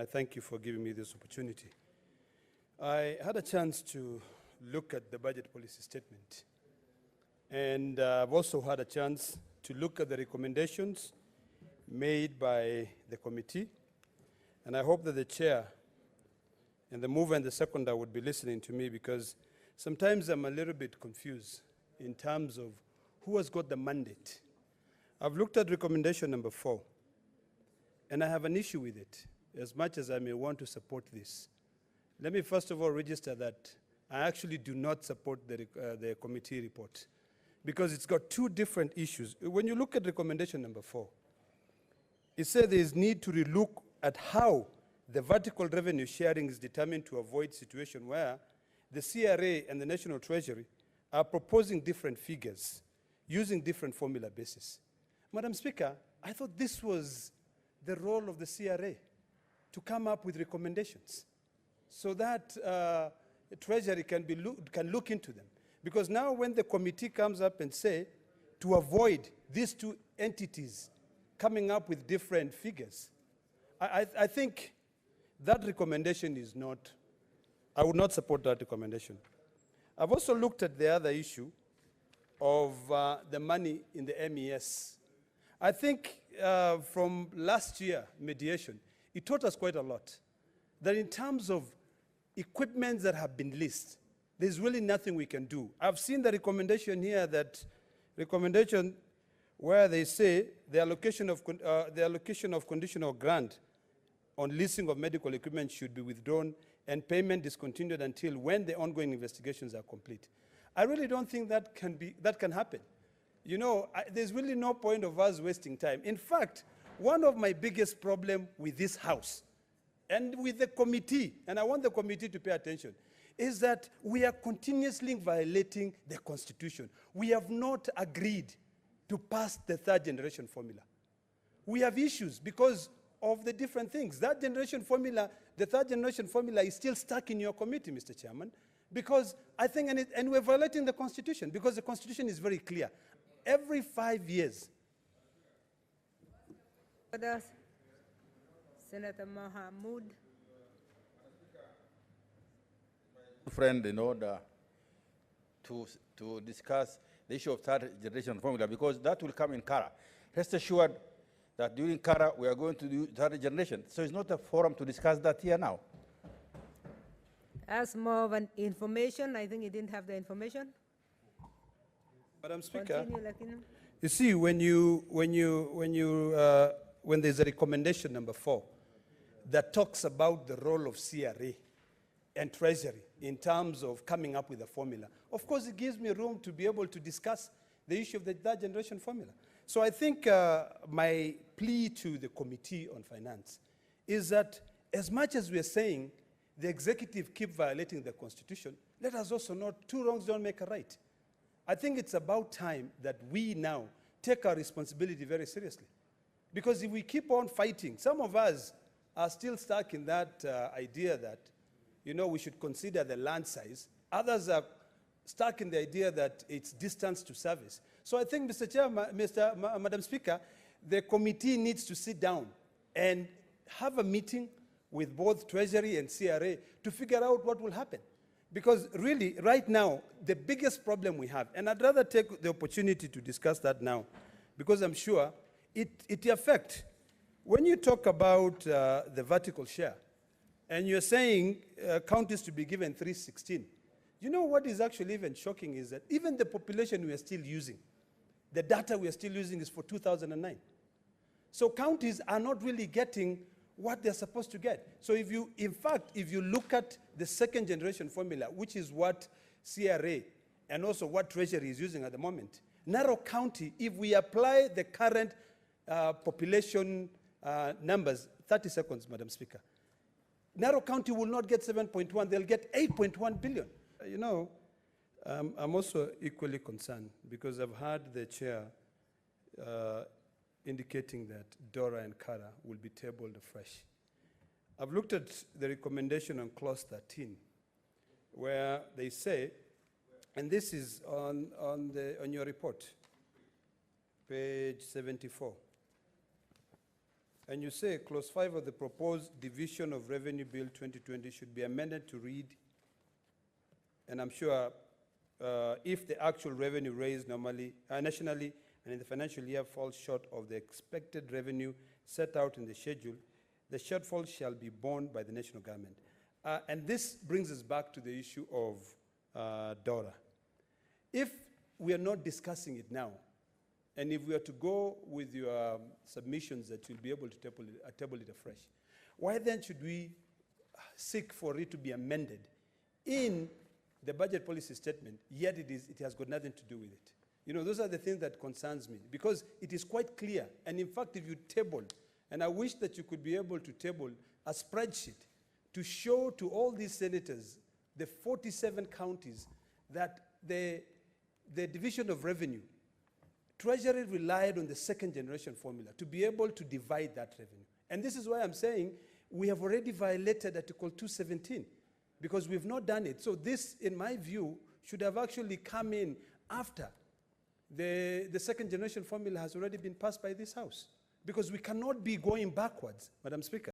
I thank you for giving me this opportunity. I had a chance to look at the budget policy statement, and I've also had a chance to look at the recommendations made by the committee, and I hope that the chair and the mover and the seconder would be listening to me, because sometimes I'm a little bit confused in terms of who has got the mandate. I've looked at recommendation number 4, and I have an issue with it, as much as I may want to support this. Let me first of all register that I actually do not support the committee report, because it's got two different issues. When you look at recommendation number 4, it says there is need to relook at how the vertical revenue sharing is determined to avoid situation where the CRA and the National Treasury are proposing different figures using different formula bases. Madam Speaker, I thought this was the role of the CRA, to come up with recommendations so that the Treasury can look into them. Because now when the committee comes up and say, to avoid these two entities coming up with different figures, I think that recommendation is not, I would not support that recommendation. I've also looked at the other issue of the money in the MES. I think from last year, mediation, it taught us quite a lot. That in terms of equipment that have been leased, there's really nothing we can do. I've seen the recommendation here, that recommendation where they say the allocation of conditional grant on leasing of medical equipment should be withdrawn and payment discontinued until when the ongoing investigations are complete. I really don't think that can happen. You know, there's really no point of us wasting time. In fact, one of my biggest problems with this House and with the committee, and I want the committee to pay attention, is that we are continuously violating the Constitution. We have not agreed to pass the third generation formula. We have issues because of the different things. That generation formula, the third generation formula, is still stuck in your committee, Mr. Chairman, because I think, and we're violating the Constitution, because the Constitution is very clear. Every 5 years. Senator Mahamood. Friend, in order to discuss the issue of third generation formula, because that will come in Kara. Rest assured that during Kara we are going to do third generation. So it's not a forum to discuss that here now. As more of an information, I think you didn't have the information. Madam Speaker, Continue, you see, when there's a recommendation number 4 that talks about the role of CRA and Treasury in terms of coming up with a formula, of course it gives me room to be able to discuss the issue of the third generation formula. So I think my plea to the Committee on Finance is that as much as we are saying the executive keep violating the Constitution, let us also not, two wrongs don't make a right. I think it's about time that we now take our responsibility very seriously. Because if we keep on fighting, some of us are still stuck in that idea that, you know, we should consider the land size. Others are stuck in the idea that it's distance to service. So I think, Mr. Chairman, Madam Speaker, the committee needs to sit down and have a meeting with both Treasury and CRA to figure out what will happen. Because really, right now, the biggest problem we have, and I'd rather take the opportunity to discuss that now, because I'm sure it affects. When you talk about the vertical share, and you're saying counties to be given 316, you know what is actually even shocking is that even the population we are still using, the data we are still using is for 2009. So counties are not really getting what they're supposed to get. So if you, in fact, if you look at the second generation formula, which is what CRA and also what Treasury is using at the moment, Narok County, if we apply the current population numbers, 30 seconds, Madam Speaker, Narok County will not get 7.1, they'll get 8.1 billion. You know, I'm also equally concerned because I've heard the chair indicating that DORA and Kara will be tabled afresh. I've looked at the recommendation on clause 13, where they say, and this is on your report, page 74. and you say clause 5 of the proposed division of revenue bill 2020 should be amended to read, and I'm sure if the actual revenue raised nationally and in the financial year falls short of the expected revenue set out in the schedule, the shortfall shall be borne by the national government. And this brings us back to the issue of DORA. If we are not discussing it now, and if we are to go with your submissions that you'll be able to table it afresh, why then should we seek for it to be amended in the budget policy statement, yet it has got nothing to do with it? You know, those are the things that concerns me, because it is quite clear. And in fact, if you table, and I wish that you could be able to table a spreadsheet to show to all these senators, the 47 counties, that the division of revenue, Treasury relied on the second generation formula to be able to divide that revenue. And this is why I'm saying we have already violated Article 217, because we've not done it. So this, in my view, should have actually come in after the second generation formula has already been passed by this House, because we cannot be going backwards, Madam Speaker.